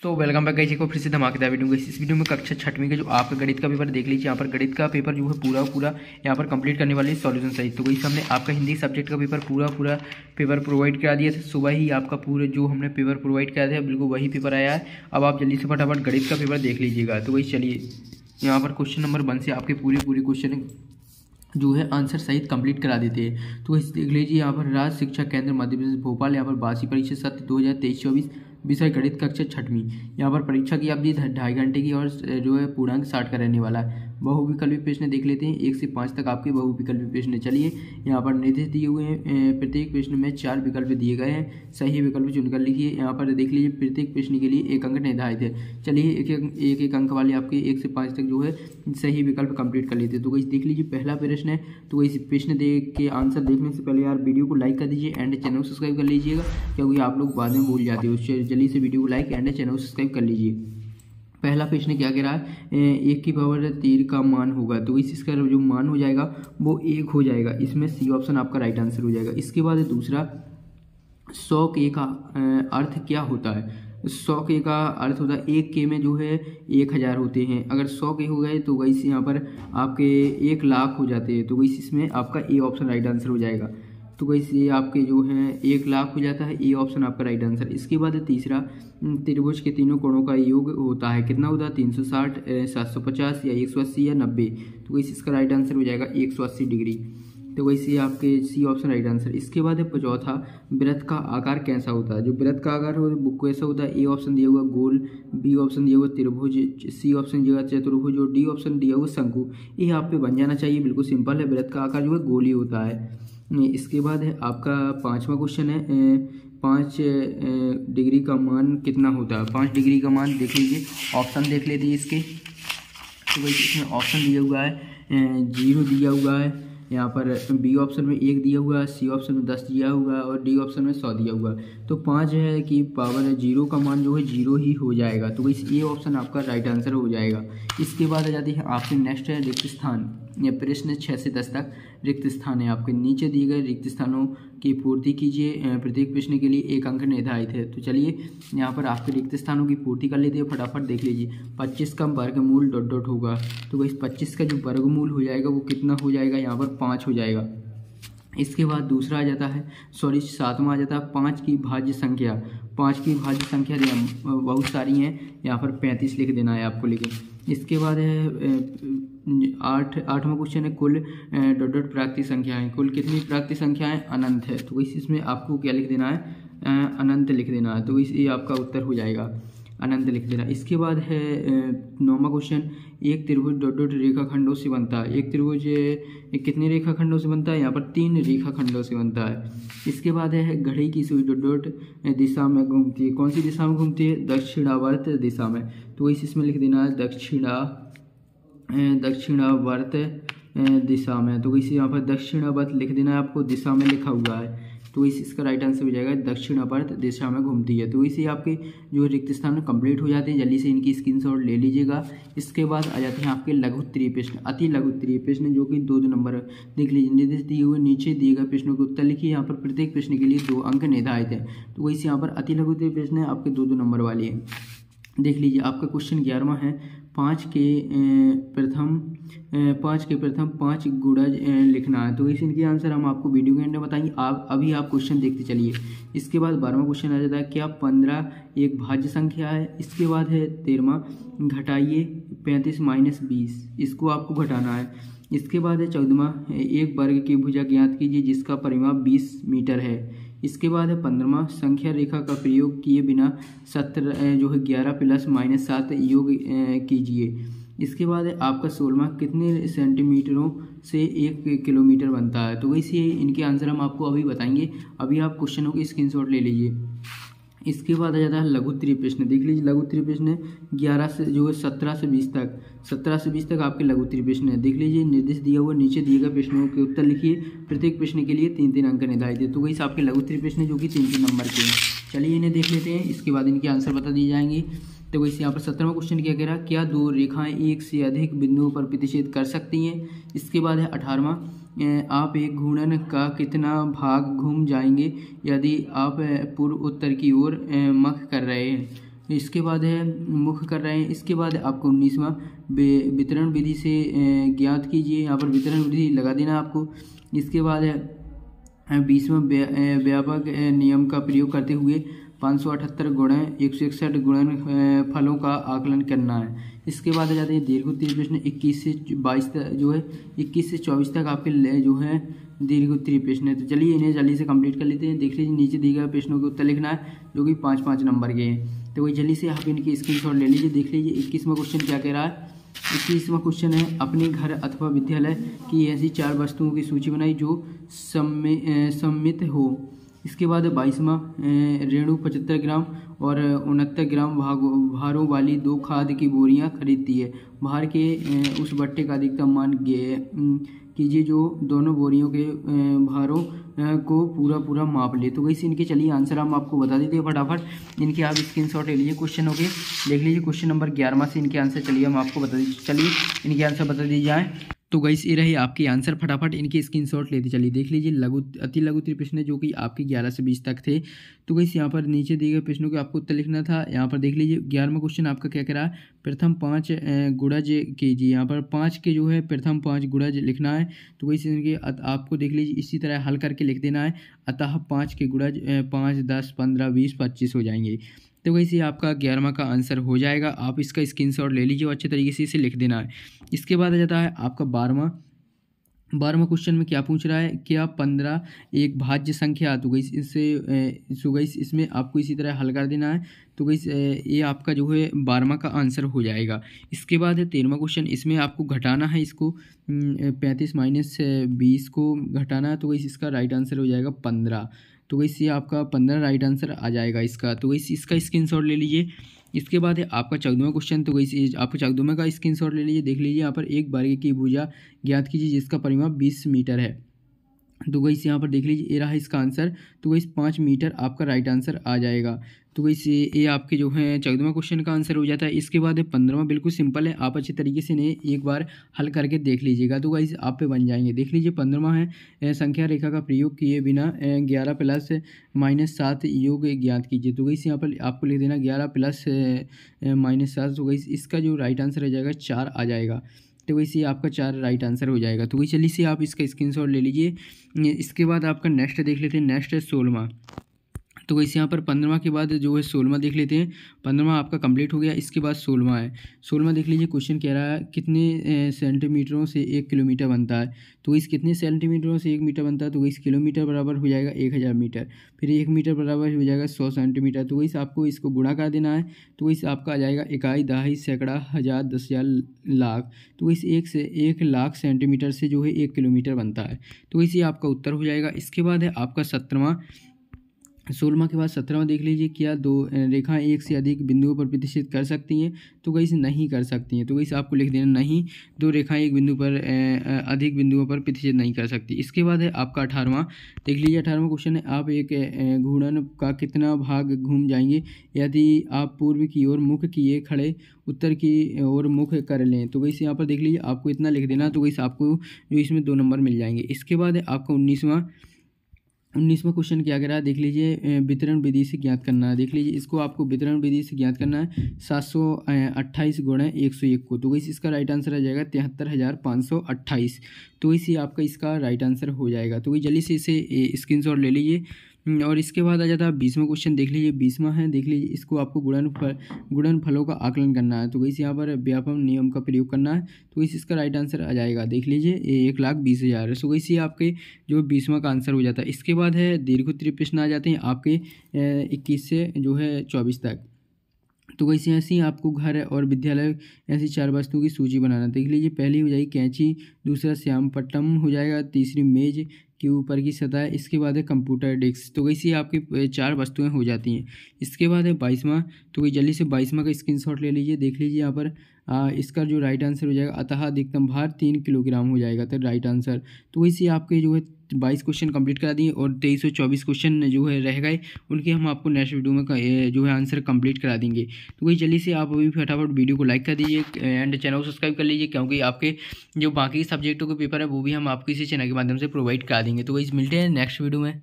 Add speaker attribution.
Speaker 1: तो welcome back guys, एक और फिर से धमाकेदार वीडियो में। इस वीडियो में कक्षा छठवीं के जो आपका गणित का पेपर देख लीजिए। यहाँ पर गणित का पेपर जो है पूरा यहाँ पर कंप्लीट करने वाले सॉल्यूशन सहित। तो वही हमने आपका हिंदी सब्जेक्ट का पेपर पूरा पेपर प्रोवाइड करा दिया था। सुबह ही आपका पूरे जो हमने पेपर प्रोवाइड करा था बिल्कुल वही पेपर आया है। अब आप जल्दी से फटाफट गणित का पेपर देख लीजिएगा। तो वही चलिए यहाँ पर क्वेश्चन नंबर 1 से आपके पूरे क्वेश्चन जो है आंसर सहित कंप्लीट करा देते हैं। तो इस देख लीजिए यहाँ पर राज्य शिक्षा केंद्र मध्य प्रदेश भोपाल, यहाँ पर वार्षिक परीक्षा सत्र 2023-24 विषय गणित कक्षा छठवीं। यहाँ पर परीक्षा की अवधि 2.5 घंटे की और जो है पूर्णांक 60 का रहने वाला है। बहुविकल्पी प्रश्न देख लेते हैं, 1 से 5 तक आपके बहुविकल्पी प्रश्न। चलिए यहाँ पर निर्देश दिए हुए हैं, प्रत्येक प्रश्न में 4 विकल्प दिए गए हैं। सही विकल्प चुनकर लिखिए। यहाँ पर देख लीजिए प्रत्येक प्रश्न के लिए 1 अंक निर्धारित है। चलिए एक अंक वाले आपके 1 से 5 तक जो है सही विकल्प कंप्लीट कर लेते हैं। तो वही देख लीजिए पहला प्रश्न है। तो इस प्रश्न देख के आंसर देखने से पहले यार वीडियो को लाइक कर दीजिए एंड चैनल को सब्सक्राइब कर लीजिएगा, क्योंकि आप लोग बाद में भूल जाते हो। जल्दी से वीडियो को लाइक एंड चैनल को सब्सक्राइब कर लीजिए। पहला प्रश्न क्या कह रहा है, 1 की पावर 3 का मान होगा। तो इसका जो मान हो जाएगा वो 1 हो जाएगा। इसमें सी ऑप्शन आपका राइट आंसर हो जाएगा। इसके बाद दूसरा 100 के का अर्थ क्या होता है। 100 के का अर्थ होता है 1 के में जो है 1000 होते हैं। अगर 100 के हो गए तो वैसे यहाँ पर आपके 1 लाख हो जाते हैं। तो वैसे इसमें आपका ए ऑप्शन राइट आंसर हो जाएगा। तो वैसे आपके जो है 1 लाख हो जाता है, ए ऑप्शन आपका राइट आंसर। इसके बाद तीसरा त्रिभुज के तीनों कोणों का योग होता है, कितना होता है 360, 750 या 180 या 90। तो वैसे इसका राइट आंसर हो जाएगा 180 डिग्री। तो वैसे आपके सी ऑप्शन राइट आंसर। इसके बाद चौथा वृत्त का आकार कैसा होता है। जो वृत्त का आकार हो वो कैसा होता है, ए ऑप्शन दिया हुआ गोल, बी ऑप्शन दिया हुआ त्रिभुज, सी ऑप्शन दिया हुआ चतुर्भुज और डी ऑप्शन दिया हुआ शंकु। ये आप पे बन जाना चाहिए, बिल्कुल सिंपल है। वृत्त का आकार जो है गोल ही होता है। इसके बाद है आपका 5वां क्वेश्चन है, 5 डिग्री का मान कितना होता है। 5 डिग्री का मान देख लीजिए, ऑप्शन देख लेते हैं इसके। तो वही इसमें ऑप्शन दिया हुआ है 0 दिया हुआ है, यहाँ पर बी ऑप्शन में 1 दिया हुआ है, सी ऑप्शन में 10 दिया हुआ है और डी ऑप्शन में 100 दिया हुआ है। तो 5 है कि पावर 0 का मान जो है 0 ही हो जाएगा। तो इस ये ऑप्शन आपका राइट आंसर हो जाएगा। इसके बाद आ जाती है आपके नेक्स्ट है रिक्त स्थान। यह प्रश्न 6 से 10 तक रिक्त स्थान है आपके। नीचे दिए गए रिक्त स्थानों की पूर्ति कीजिए। प्रत्येक प्रश्न के लिए 1 अंक निर्धारित है। तो चलिए यहाँ पर आपके रिक्त स्थानों की पूर्ति कर लेते हैं, फटाफट देख लीजिए। 25 का वर्गमूल डॉट डॉट होगा। तो वही 25 का जो वर्गमूल हो जाएगा वो कितना हो जाएगा, यहाँ पर 5 हो जाएगा। इसके बाद दूसरा आ जाता है 7वां आ जाता है 5 की भाज्य संख्या। 5 की भाज्य संख्या बहुत सारी हैं, यहाँ पर 35 लिख देना है आपको। लेकिन इसके बाद है 8वां क्वेश्चन है कुल डॉट डॉट प्राकृतिक संख्याएं। कुल कितनी प्राकृतिक संख्याएं अनंत है। तो इसमें आपको क्या लिख देना है, अनंत लिख देना है। तो ये आपका उत्तर हो जाएगा, अनंत लिख देना। इसके बाद है 9वां क्वेश्चन, एक त्रिभुज डॉट डॉट रेखाखंडों से बनता है। एक त्रिभुज कितने रेखाखंडों से बनता है, यहाँ पर 3 रेखाखंडों से बनता है। इसके बाद है घड़ी की सुई डॉट डॉट दिशा में घूमती है। कौन सी दिशा में घूमती है, दक्षिणावर्त दिशा में। तो इसमें लिख देना है दक्षिणावर्त दिशा में। तो इसे यहाँ पर दक्षिणावर्त लिख देना है आपको, दिशा में लिखा हुआ है। तो इसका राइट आंसर हो जाएगा दक्षिणावर्त दिशा में घूमती है। तो इसे आपके जो रिक्त स्थान कंप्लीट हो जाते हैं। जल्दी से इनकी स्क्रीनशॉट ले लीजिएगा। इसके बाद आ जाते हैं आपके लघु उत्तरीय प्रश्न, अति लघु उत्तरीय प्रश्न, जो कि 2 नंबर देख लीजिए। निर्देश दिए हुए नीचे दिए गए प्रश्नों के उत्तर लिखिए। यहाँ पर प्रत्येक प्रश्न के लिए 2 अंक निर्धारित है। तो वैसे यहाँ पर अति लघु उत्तरीय प्रश्न है आपके 2 नंबर वाले हैं। देख लीजिए आपका क्वेश्चन 11वां है, 5 के प्रथम 5 गुणज लिखना है। तो इस इनके आंसर हम आपको वीडियो के एंड में बताएंगे। आप अभी आप क्वेश्चन देखते चलिए। इसके बाद 12वां क्वेश्चन आ जाता है, क्या 15 एक भाज्य संख्या है। इसके बाद है 13वां, घटाइए 35 - 20, इसको आपको घटाना है। इसके बाद है 14वां, एक वर्ग की भुजा ज्ञात कीजिए जिसका परिमाप 20 मीटर है। इसके बाद है 15वां, संख्या रेखा का प्रयोग किए बिना 17 जो है 11 + -7 योग कीजिए। इसके बाद है आपका 16वां, कितने सेंटीमीटरों से 1 किलोमीटर बनता है। तो वैसे इनके आंसर हम आपको अभी बताएंगे। अभी आप क्वेश्चनों की स्क्रीनशॉट ले लीजिए। इसके बाद आ जाता है लघु उत्तरीय प्रश्न। देख लीजिए लघु उत्तरीय प्रश्न 11 से जो है 17 से 20 तक आपके लघु उत्तरीय प्रश्न है। देख लीजिए निर्देश दिया हुआ नीचे दिए गए प्रश्नों के उत्तर लिखिए। प्रत्येक प्रश्न के लिए 3-3 अंक निर्धारित है। तो वही आपके लघु उत्तरीय प्रश्न जो कि 3-3 नंबर के हैं। चलिए इन्हें देख लेते हैं, इसके बाद इनके आंसर बता दिए जाएंगे। तो वैसे यहाँ पर 17वां क्वेश्चन क्या कह रहा है, क्या 2 रेखाएं एक से अधिक बिंदुओं पर प्रतिच्छेद कर सकती हैं। इसके बाद है 18वां, आप एक घूर्णन का कितना भाग घूम जाएंगे यदि आप पूर्व उत्तर की ओर मख कर रहे हैं। इसके बाद है मुख्य कर रहे हैं। इसके बाद आपको 19वां वितरण विधि से ज्ञात कीजिए, यहाँ पर वितरण विधि लगा देना आपको। इसके बाद है 20वां व्यापक नियम का प्रयोग करते हुए 578 गुणन 161 गुणन फलों का आकलन करना है। इसके बाद आ जाते हैं दीर्घ उत्तरीय प्रश्न 21 से 22 तक, जो है 21 से 24 तक आपके जो है दीर्घ उत्तरीय प्रश्न है। तो चलिए इन्हें जल्दी से कंप्लीट कर लेते हैं। देख लीजिए नीचे दिए गए प्रश्नों के उत्तर लिखना है, जो कि 5-5 नंबर के हैं। तो वही जल्दी से आप इनकी स्क्रीनशॉट ले लीजिए। देख लीजिए 21वां क्वेश्चन क्या कह रहा है। 21वां क्वेश्चन है अपने घर अथवा विद्यालय की ऐसी 4 वस्तुओं की सूची बनाई जो सम्मित हो। इसके बाद 22वां रेणु 75 ग्राम और 69 ग्राम भारों वाली 2 खाद की बोरियां खरीदती है। भार के उस बट्टे का अधिकतम मान कीजिए जो दोनों बोरियों के भारों को पूरा माप ले। तो वैसे इनके चलिए आंसर हम आपको बता देते हैं फटाफट। इनके आप स्क्रीनशॉट ले लीजिए क्वेश्चनों के। देख लीजिए क्वेश्चन नंबर 11वां से इनके आंसर चलिए हम आपको बता दीजिए। चलिए इनके आंसर बता दिए जाए। तो गाइस ये रही आपकी आंसर, फटाफट इनके स्क्रीनशॉट लेते चलिए। देख लीजिए अति लघु उत्तरीय प्रश्न जो कि आपके 11 से 20 तक थे। तो गाइस यहाँ पर नीचे दिए गए प्रश्नों के आपको उत्तर लिखना था। यहाँ पर देख लीजिए 11वां क्वेश्चन आपका क्या कह रहा है, प्रथम 5 गुणज कीजिए। यहाँ पर 5 के जो है प्रथम 5 गुणज लिखना है। तो गाइस इनके आपको देख लीजिए इसी तरह हल करके लिख देना है। अतः 5 के गुणज 5, 10, 15, 20, 25 हो जाएंगे। तो वैसे आपका 11वां का आंसर हो जाएगा। आप इसका स्क्रीनशॉट ले लीजिए और अच्छे तरीके से इसे लिख देना है। इसके बाद आ जाता है आपका 12वां क्वेश्चन में क्या पूछ रहा है, क्या 15 एक भाज्य संख्या। तो गई इसमें आपको इसी तरह हल कर देना है। तो गई ये आपका जो है 12वां का आंसर हो जाएगा। इसके बाद है 13वां क्वेश्चन, इसमें आपको घटाना है इसको 35 माइनस 20 को घटाना है। तो गई इसका राइट आंसर हो जाएगा 15। तो गई ये आपका 15 राइट आंसर आ जाएगा इसका। तो गई इसका स्क्रीनशॉट ले लीजिए। इसके बाद है आपका 14वां क्वेश्चन। तो गई आपको 14वें का स्क्रीनशॉट ले लीजिए। देख लीजिए यहाँ पर एक वर्ग की भुजा ज्ञात कीजिए जिसका परिमाप 20 मीटर है। तो गई यहाँ पर देख लीजिए ये रहा इसका आंसर। तो गई 5 मीटर आपका राइट आंसर आ जाएगा। तो गई ये आपके जो है 14वां क्वेश्चन का आंसर हो जाता है। इसके बाद है 15वां, बिल्कुल सिंपल है, आप अच्छे तरीके से इन्हें एक बार हल करके देख लीजिएगा। तो गई आप पे बन जाएंगे। देख लीजिए 15वां है संख्या रेखा का प्रयोग किए बिना 11 प्लस माइनस 7 योग ज्ञात कीजिए। तो गई यहाँ पर आपको लिख देना 11 प्लस माइनस 7। तो गई इसका जो राइट आंसर हो जाएगा 4 आ जाएगा। तो वैसे आपका 4 राइट आंसर हो जाएगा। तो वही चलिए से आप इसका स्क्रीनशॉट ले लीजिए। इसके बाद आपका नेक्स्ट देख लेते हैं। नेक्स्ट है 16वां। तो वैसे यहाँ पर 15वां के बाद जो है 16वां देख लेते हैं। 15वां आपका कंप्लीट हो गया। इसके बाद 16वां है। 16वां देख लीजिए क्वेश्चन कह रहा है कितने सेंटीमीटरों से 1 किलोमीटर बनता है। तो इस कितने सेंटीमीटरों से 1 मीटर बनता है। तो इस किलोमीटर बराबर हो जाएगा 1000 मीटर। फिर 1 मीटर बराबर हो जाएगा 100 सेंटीमीटर। तो वैसे आपको इसको गुणा कर देना है। तो वैसे आपका आ जाएगा इकाई, दहाई, सैकड़ा, हज़ार, 10,000, लाख। तो इस 1 लाख सेंटीमीटर से जो है 1 किलोमीटर बनता है। तो वैसे आपका उत्तर हो जाएगा। इसके बाद है आपका 17वां। 16वां के बाद 17वां देख लीजिए, क्या 2 रेखाएं एक से अधिक बिंदुओं पर प्रतिष्ठित कर सकती हैं। तो गई नहीं कर सकती हैं। तो गई आपको लिख देना नहीं, 2 रेखाएं एक बिंदु पर अधिक बिंदुओं पर प्रतिष्ठित नहीं कर सकती। इसके बाद है आपका 18वां। देख लीजिए 18वां क्वेश्चन है आप एक घूर्णन का कितना भाग घूम जाएंगे यदि आप पूर्व की ओर मुख किए खड़े उत्तर की ओर मुख कर लें। तो गई यहाँ पर देख लीजिए आपको इतना लिख देना। तो गई आपको जो इसमें 2 नंबर मिल जाएंगे। इसके बाद है आपका 19वां क्वेश्चन क्या कह रहा है। देख लीजिए वितरण विधि से ज्ञात करना है। देख लीजिए इसको आपको वितरण विधि से ज्ञात करना है 728 गुणा 101 को। तो इसका राइट आंसर आ जाएगा 73,528। तो इसी आपका इसका राइट आंसर हो जाएगा। तो जल्दी से इसे स्क्रीनशॉट ले लीजिए। और इसके बाद आ जाता है 20वां क्वेश्चन। देख लीजिए 20वां है। देख लीजिए इसको आपको गुणनफलों का आकलन करना है। तो वैसे यहाँ पर व्यापम नियम का प्रयोग करना है। तो इसका राइट आंसर आ जाएगा। देख लीजिए 1,20,000। सो वैसे आपके जो 20वां का आंसर हो जाता है। इसके बाद है दीर्घ उत्तरीय प्रश्न आ जाते हैं आपके 21 से जो है 24 तक। तो वैसे ऐसे ही आपको घर और विद्यालय ऐसी 4 वस्तुओं की सूची बनाना। देख लीजिए पहली हो जाएगी कैंची, दूसरा श्यामपट्टम हो जाएगा, तीसरी मेज के ऊपर की सतह, इसके बाद है कंप्यूटर डेस्क। तो वैसे आपकी 4 वस्तुएं हो जाती हैं। इसके बाद है 22वां। तो वही जल्दी से 22वां का स्क्रीनशॉट ले लीजिए। देख लीजिए यहाँ पर इसका जो राइट आंसर हो जाएगा अतः अधिकतम भार 3 किलोग्राम हो जाएगा। तो राइट आंसर। तो वैसे आपके जो है 22 क्वेश्चन कंप्लीट करा दिए और 23 और 24 क्वेश्चन जो है रह गए, उनके हम आपको नेक्स्ट वीडियो में जो है आंसर कंप्लीट करा देंगे। तो वही जल्दी से आप अभी फटाफट वीडियो को लाइक कर दीजिए एंड चैनल को सब्सक्राइब कर लीजिए, क्योंकि आपके जो बाकी सब्जेक्टों के पेपर है वो भी हम आपको इसी चैनल के माध्यम से प्रोवाइड करा देंगे। तो वही मिलते हैं नेक्स्ट वीडियो में।